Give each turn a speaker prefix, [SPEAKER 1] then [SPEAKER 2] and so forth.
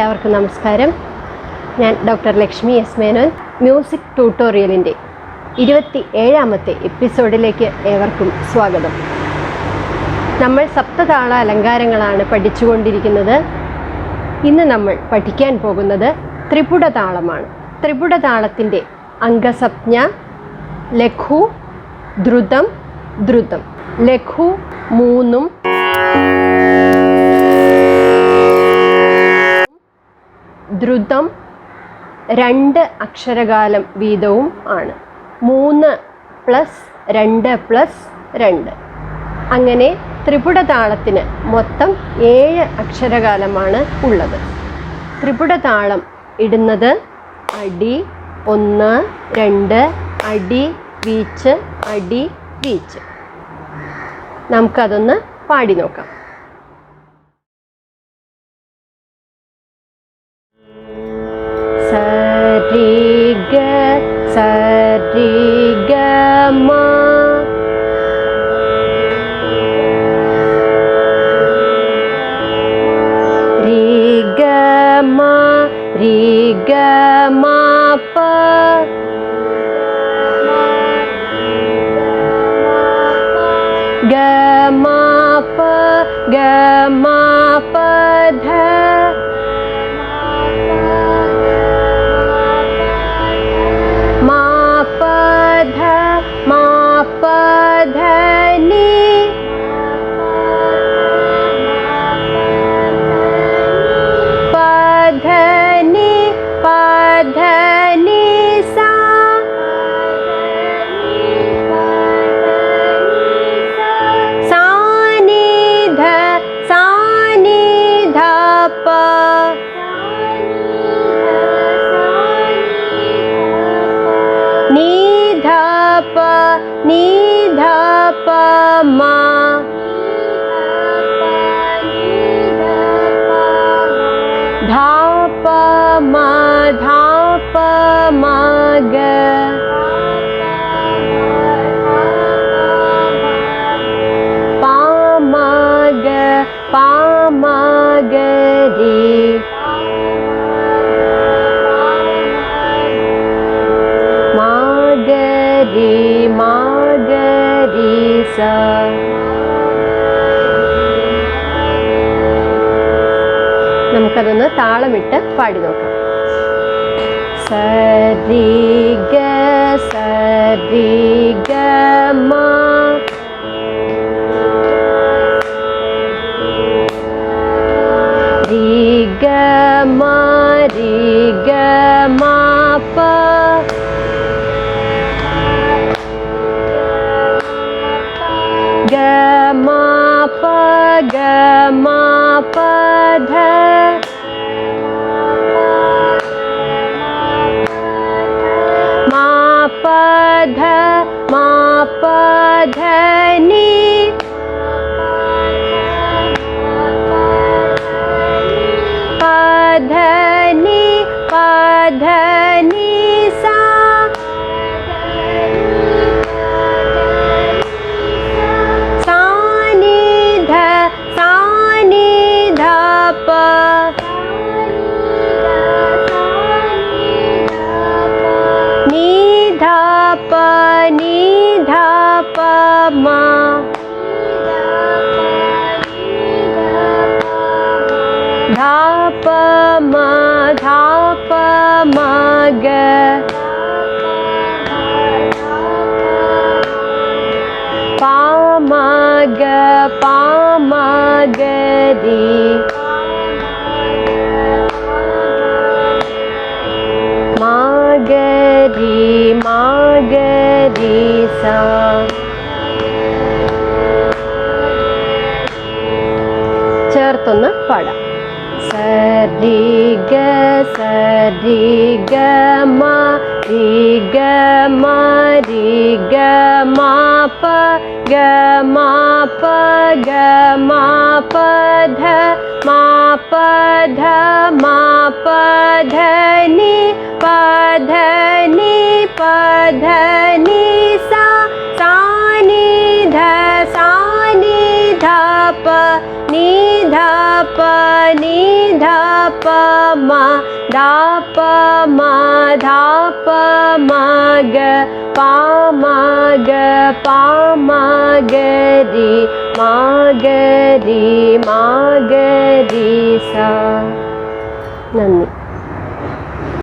[SPEAKER 1] എല്ലാവർക്കും നമസ്കാരം. ഞാൻ doctor Lakshmi S Menon. Music ട്യൂട്ടോറിയലിൻ്റെ 27ാമത്തെ എപ്പിസോഡിലേക്ക് ഏവർക്കും സ്വാഗതം. നമ്മൾ സപ്തതാള അലങ്കാരങ്ങളാണ് പഠിച്ചുകൊണ്ടിരിക്കുന്നത്. ഇന്ന് നമ്മൾ പഠിക്കാൻ പോകുന്നത് ത്രിപുട താളമാണ്. ത്രിപുട താളത്തിൻ്റെ അംഗസംജ്ഞ ലഘു, ദ്രുതം, ദ്രുതം. ലഘു 3, ദ്രുതം 2 അക്ഷരകാലം വീതവും ആണ്. 3 + 2 + 2. അങ്ങനെ ത്രിപുട താളത്തിന് മൊത്തം 7 അക്ഷരകാലമാണ് ഉള്ളത്. ത്രിപുട താളം ഇടുന്നത് അടി 1, 2, അടി വീച്ച്, അടി വീച്ച്. നമുക്കതൊന്ന് പാടി നോക്കാം. സരി ഗ സരി ഗ മ, രി ഗ മ, രി ഗ മ പ, ഗ മ പ, ഗ മ പ ധ, ni dha pa ma, dha pa ma, dha pa ma ga, pa ma ga, pa ma ga ri, ma ga ri, ma ga ri sa. നമുക്കതൊന്ന് താളമിട്ട് പാടി നോക്കാം. സരി ഗ സരി ഗ മ, രി ഗ മ, രി ഗ മ പ, ഗ മ പ, ഗ മ പ ധ, മ പ ധ, മ പ ധ ni, പ ധ ni, പ ധ ni sa, sa ni dha, sa ni dha pa, ni dha pa, ni dha pa ma, dha pa ma, dha pa ma ga, pa ma ga, pa ma ga ri, ma ga ri, ma ga ri sa. ചേർത്തൊന്ന് പാടാം. സരി ഗ സരി ഗ മ, രി ഗ മ, രി ഗ മ പ, ഗ മ പ, ഗ മ പ ധ, മ പ ധ, മ പ ധ ni, പ ധ ni, പ ധ ni sa, sa ni dha, sa ni dha pa, ni dha pa, ni dha ma da pa ma dha pa ma ga pa ma ga ri ma ga ri sa. നന്ദി.